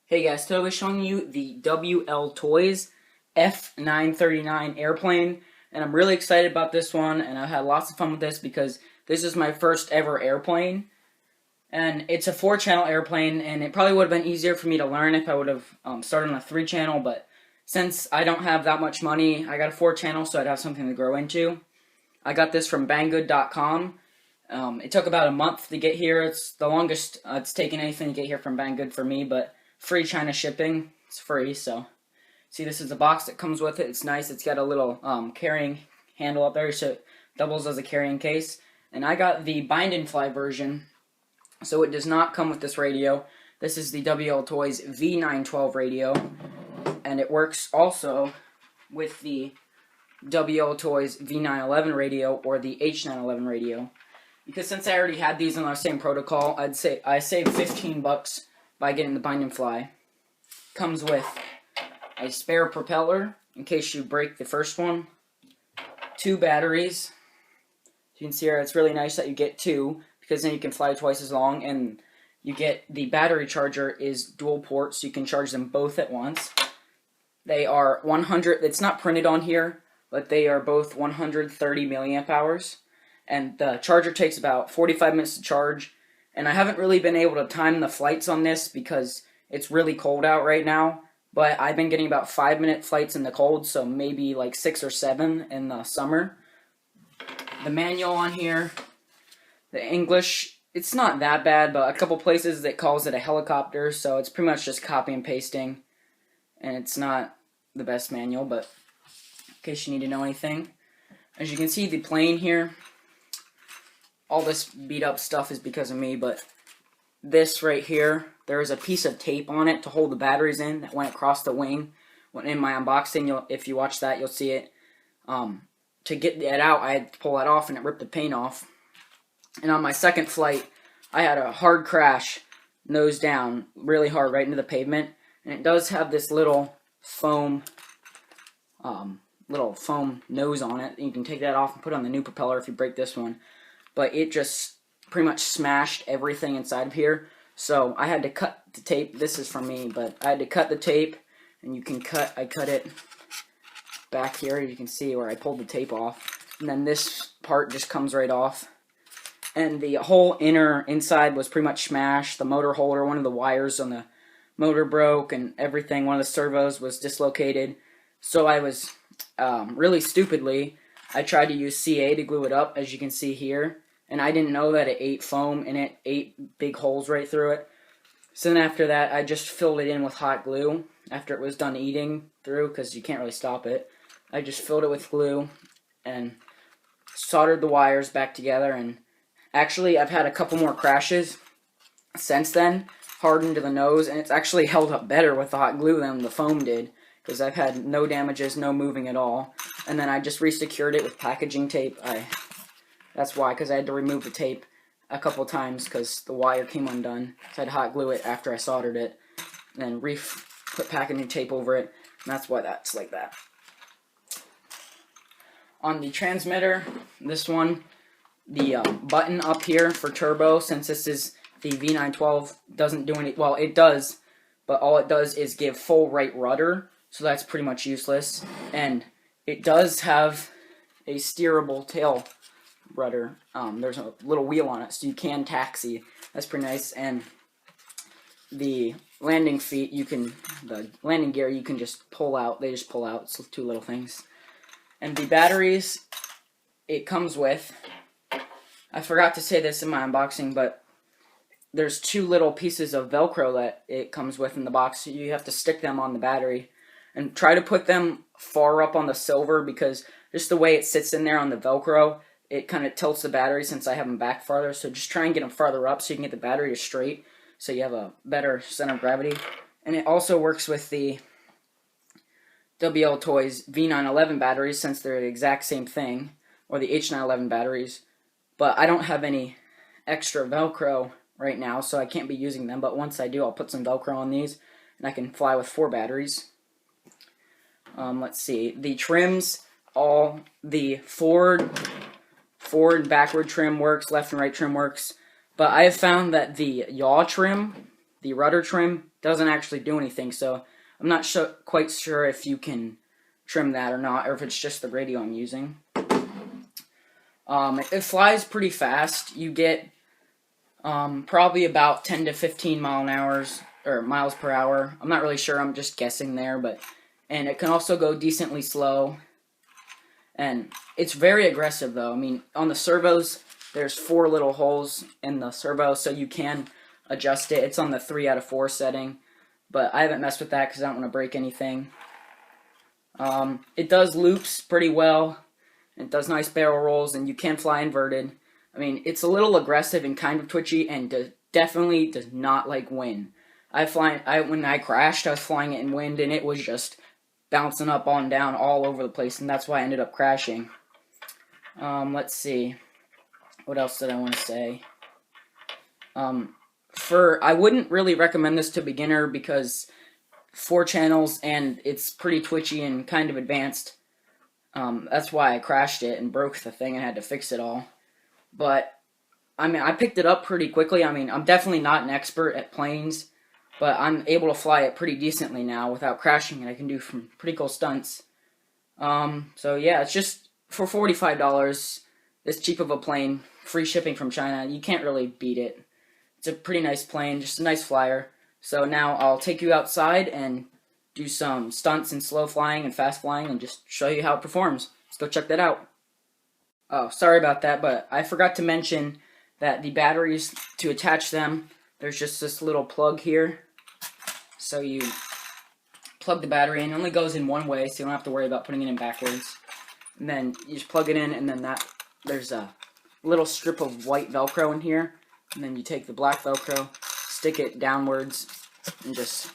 Hey guys, today we're showing you the WL Toys F939 airplane, and I'm really excited about this one, and I've had lots of fun with this because this is my first ever airplane, and it's a 4-channel airplane, and it probably would have been easier for me to learn if I would have started on a 3-channel, but since I don't have that much money, I got a 4-channel, so I'd have something to grow into. I got this from Banggood.com. It took about a month to get here. It's the longest it's taken anything to get here from Banggood for me, but free China shipping. It's free, so see, this is the box that comes with it. It's nice. It's got a little carrying handle up there, so it doubles as a carrying case. And I got the bind and fly version, so it does not come with this radio. This is the WL Toys V912 radio, and it works also with the WL Toys V911 radio or the H911 radio. Because since I already had these on our same protocol, I'd say I saved $15 by getting the bind and fly. Comes with a spare propeller in case you break the first one, 2 batteries. As you can see here, it's really nice that you get 2 because then you can fly twice as long, and you get the battery charger is dual port, so you can charge them both at once. They are 100. It's not printed on here, but they are both 130 milliamp hours, and the charger takes about 45 minutes to charge. And I haven't really been able to time the flights on this because it's really cold out right now. But I've been getting about 5-minute flights in the cold, so maybe like 6 or 7 in the summer. The manual on here, the English, it's not that bad, but a couple places it calls it a helicopter, so it's pretty much just copy and pasting. And it's not the best manual, but in case you need to know anything. As you can see, the plane here, all this beat up stuff is because of me, but this right here, there is a piece of tape on it to hold the batteries in that went across the wing. When in my unboxing, if you watch that, you'll see it. To get that out, I had to pull that off, and it ripped the paint off. And on my second flight, I had a hard crash, nose down, really hard, right into the pavement. And it does have this little foam nose on it. You can take that off and put on the new propeller if you break this one. But it just pretty much smashed everything inside of here. So I had to cut the tape. This is from me, but I had to cut the tape, and I cut it back here. You can see where I pulled the tape off. And then this part just comes right off. And the whole inside was pretty much smashed. The motor holder, one of the wires on the motor broke, and everything. One of the servos was dislocated. So I was, really stupidly, I tried to use CA to glue it up, as you can see here. And I didn't know that it ate foam, and it ate big holes right through it. So then after that, I just filled it in with hot glue after it was done eating through, because you can't really stop it. I just filled it with glue and soldered the wires back together. And actually, I've had a couple more crashes since then, hardened to the nose, and it's actually held up better with the hot glue than the foam did, because I've had no damages, no moving at all. And then I just resecured it with packaging tape. That's why, because I had to remove the tape a couple times because the wire came undone. So I had to hot glue it after I soldered it, and then put packaging tape over it, and that's why that's like that. On the transmitter, this one, the button up here for turbo, since this is the V912, doesn't do any, well, it does, but all it does is give full right rudder, so that's pretty much useless. And it does have a steerable tail rudder. There's a little wheel on it, so you can taxi. That's pretty nice. And the landing feet, the landing gear, you can just pull out. They just pull out. It's 2 little things. And the batteries, it comes with, I forgot to say this in my unboxing, but there's 2 little pieces of Velcro that it comes with in the box. So you have to stick them on the battery. And try to put them far up on the silver, because just the way it sits in there on the Velcro, it kind of tilts the battery since I have them back farther. So just try and get them farther up so you can get the battery to straight, so you have a better center of gravity. And it also works with the WL Toys V911 batteries, since they're the exact same thing, or the H911 batteries. But I don't have any extra Velcro right now, so I can't be using them. But once I do, I'll put some Velcro on these, and I can fly with 4 batteries. Let's see, the trims, all the forward and backward trim works, left and right trim works, but I have found that the yaw trim, the rudder trim, doesn't actually do anything. So I'm not quite sure if you can trim that or not, or if it's just the radio I'm using. It flies pretty fast. You get probably about 10 to 15 miles per hour. I'm not really sure. I'm just guessing there, and it can also go decently slow. And it's very aggressive, though. I mean, on the servos, there's 4 little holes in the servo, so you can adjust it. It's on the 3 out of 4 setting, but I haven't messed with that because I don't want to break anything. It does loops pretty well. It does nice barrel rolls, and you can fly inverted. I mean, it's a little aggressive and kind of twitchy, and definitely does not like wind. When I crashed, I was flying it in wind, and it was just bouncing up and down all over the place, and that's why I ended up crashing. Let's see. What else did I want to say? I wouldn't really recommend this to beginner because 4 channels, and it's pretty twitchy and kind of advanced. That's why I crashed it and broke the thing and had to fix it all. But, I mean, I picked it up pretty quickly. I mean, I'm definitely not an expert at planes, but I'm able to fly it pretty decently now without crashing, and I can do some pretty cool stunts. So yeah, it's just for $45, this cheap of a plane, free shipping from China. You can't really beat it. It's a pretty nice plane, just a nice flyer. So now I'll take you outside and do some stunts and slow flying and fast flying and just show you how it performs. Let's go check that out. Oh, sorry about that, but I forgot to mention that the batteries, to attach them, there's just this little plug here. So you plug the battery in. It only goes in one way, so you don't have to worry about putting it in backwards. And then you just plug it in, and then there's a little strip of white Velcro in here. And then you take the black Velcro, stick it downwards, and just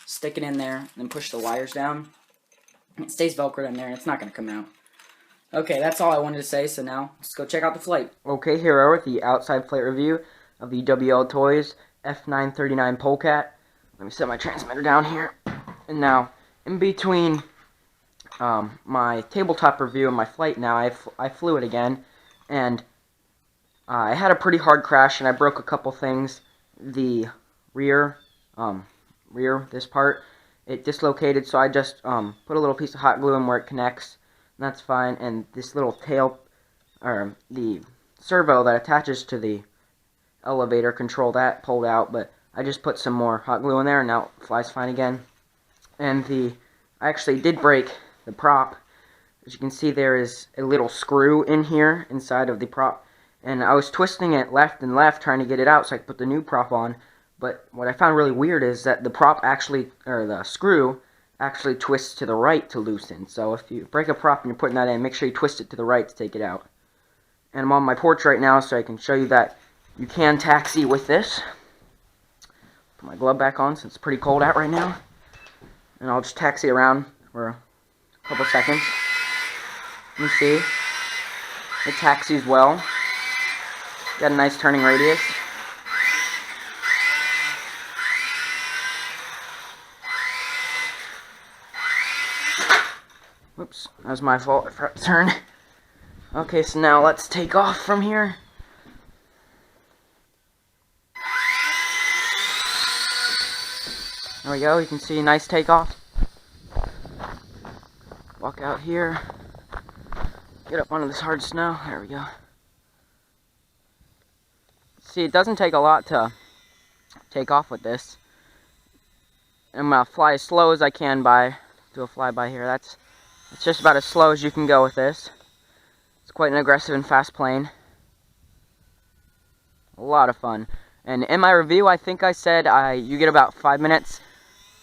stick it in there, and then push the wires down. It stays Velcroed in there, and it's not going to come out. Okay, that's all I wanted to say, so now let's go check out the flight. Okay, here we are with the outside flight review of the WL Toys F939 Polecat. Let me set my transmitter down here. And now, in between my tabletop review and my flight now, I flew it again, and I had a pretty hard crash, and I broke a couple things. The rear, this part, it dislocated, so I just put a little piece of hot glue in where it connects, and that's fine. And this little tail, or the servo that attaches to the elevator control, that pulled out, but I just put some more hot glue in there, and now it flies fine again. And I actually did break the prop. As you can see, there is a little screw in here inside of the prop, and I was twisting it left and left trying to get it out so I could put the new prop on. But what I found really weird is that the screw actually twists to the right to loosen. So if you break a prop and you're putting that in, make sure you twist it to the right to take it out. And I'm on my porch right now, so I can show you that you can taxi with this. Put my glove back on since it's pretty cold out right now. And I'll just taxi around for a couple seconds. You see, it taxis well. Got a nice turning radius. Whoops, that was my fault. I forgot to turn. Okay, so now let's take off from here. There we go, you can see a nice takeoff. Walk out here. Get up onto this hard snow. There we go. See, it doesn't take a lot to take off with this. I'm going to fly as slow as I can do a flyby here. That's just about as slow as you can go with this. It's quite an aggressive and fast plane. A lot of fun. And in my review, I think I said you get about 5 minutes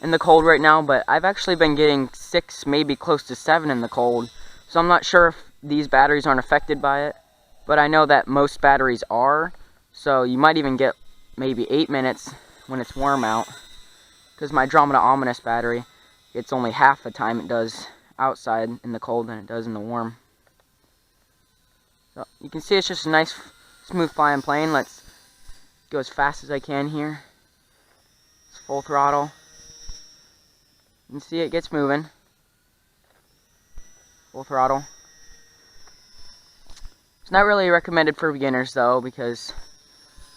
in the cold right now, but I've actually been getting 6, maybe close to 7 in the cold. So I'm not sure if these batteries aren't affected by it, but I know that most batteries are. So you might even get maybe 8 minutes when it's warm out, because my Andromeda Ominous battery, it's only half the time it does outside in the cold than it does in the warm. So you can see it's just a nice smooth flying plane. Let's go as fast as I can here. It's full throttle. You can see it gets moving. Full throttle. It's not really recommended for beginners though, because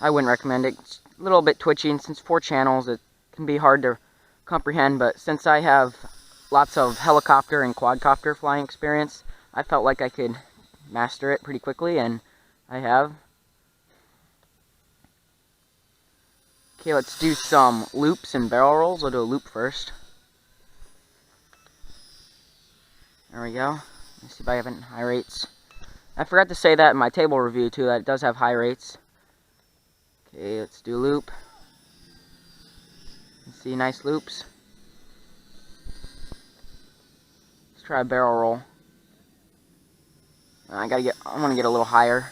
I wouldn't recommend it. It's a little bit twitchy, and since 4 channels, it can be hard to comprehend, but since I have lots of helicopter and quadcopter flying experience, I felt like I could master it pretty quickly, and I have. Okay, let's do some loops and barrel rolls. I'll do a loop first. There we go. Let's see if I have any high rates. I forgot to say that in my table review too, that it does have high rates. Okay, let's do a loop. Let's see, nice loops. Let's try a barrel roll. I want to get a little higher.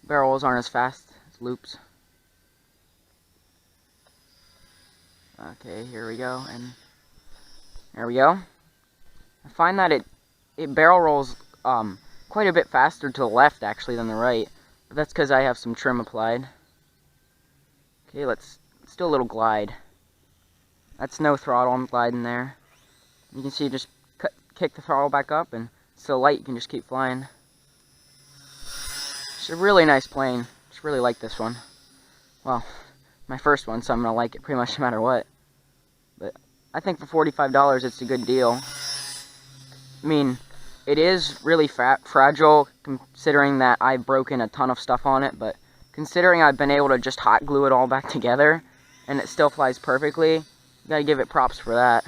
Barrel rolls aren't as fast as loops. Okay, here we go, and there we go. I find that it barrel rolls quite a bit faster to the left actually than the right, but that's because I have some trim applied. Okay, let's do a little glide. That's no throttle, I'm gliding there. You can see, just kick the throttle back up, and it's so light you can just keep flying. It's a really nice plane. Just really like this one. Well, my first one, so I'm gonna like it pretty much no matter what. But I think for $45 it's a good deal. I mean, it is really fragile considering that I've broken a ton of stuff on it, but considering I've been able to just hot glue it all back together and it still flies perfectly, you gotta give it props for that.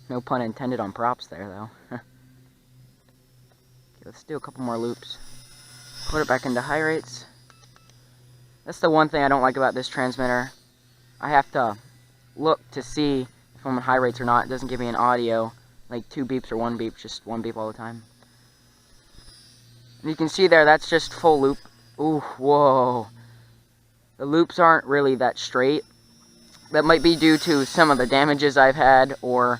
No pun intended on props there though. Okay, let's do a couple more loops. Put it back into high rates. That's the one thing I don't like about this transmitter. I have to look to see if I'm on high rates or not. It doesn't give me an audio, like 2 beeps or 1 beep, just 1 beep all the time. And you can see there, that's just full loop. Ooh, whoa. The loops aren't really that straight. That might be due to some of the damages I've had, or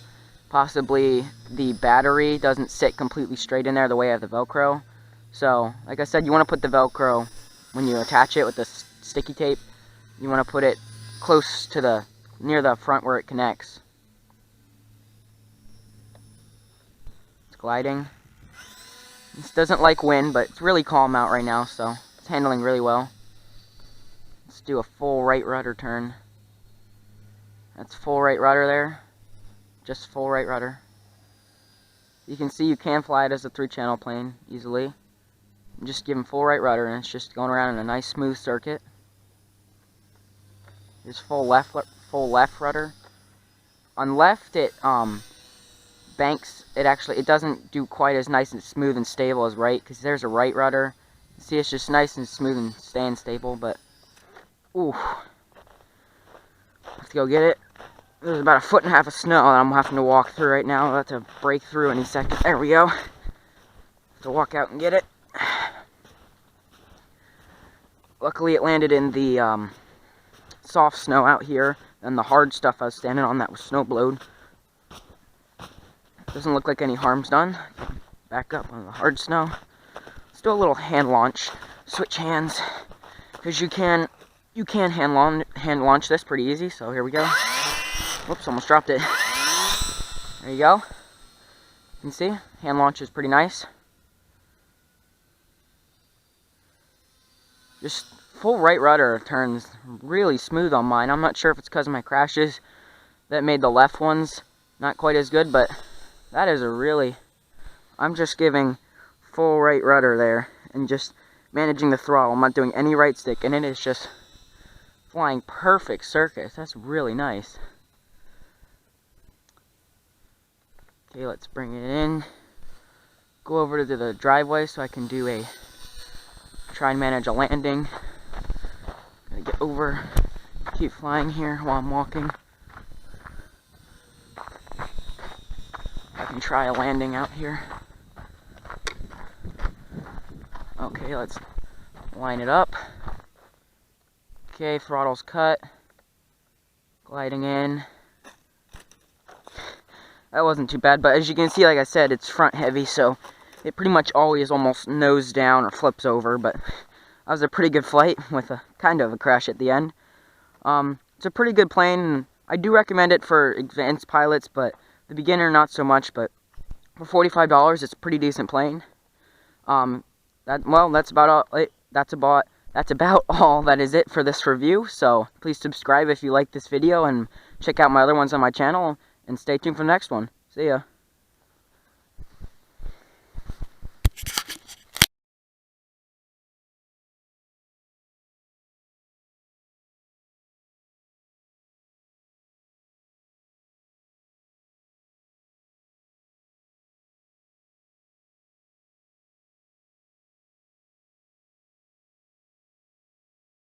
possibly the battery doesn't sit completely straight in there the way I have the Velcro. So, like I said, you want to put the Velcro, when you attach it with the sticky tape, you want to put it close to the, near the front where it connects. It's gliding. This doesn't like wind, but it's really calm out right now, so it's handling really well. Let's do a full right rudder turn. That's full right rudder there. Just full right rudder. You can see you can fly it as a 3-channel plane easily. Just give them full right rudder, and it's just going around in a nice smooth circuit. There's full left rudder. On left, it banks. It doesn't do quite as nice and smooth and stable as right, because there's a right rudder. See, it's just nice and smooth and staying stable. But ooh, have to go get it. There's about 1.5 feet of snow that I'm having to walk through right now. I'll have to break through any second. There we go. Have to walk out and get it. Luckily, it landed in the soft snow out here, and the hard stuff I was standing on that was snow blowed. Doesn't look like any harm's done. Back up on the hard snow. Let's do a little hand launch. Switch hands, because you can hand launch this pretty easy. So here we go. Whoops, almost dropped it. There you go. You can see, hand launch is pretty nice. Just full right rudder turns really smooth on mine. I'm not sure if it's because of my crashes that made the left ones not quite as good, but that is a really... I'm just giving full right rudder there and just managing the throttle. I'm not doing any right stick, and it is just flying perfect circuits. That's really nice. Okay, let's bring it in. Go over to the driveway so I can do try and manage a landing. Gotta get over, keep flying here while I'm walking. I can try a landing out here. Okay, let's line it up. Okay, throttle's cut. Gliding in. That wasn't too bad, but as you can see, like I said, it's front heavy, so it pretty much always almost nose down or flips over, but that was a pretty good flight with a kind of a crash at the end. It's a pretty good plane, and I do recommend it for advanced pilots, but the beginner not so much. But for $45, it's a pretty decent plane. That's about that's about all that is it for this review. So please subscribe if you like this video, and check out my other ones on my channel, and stay tuned for the next one. See ya.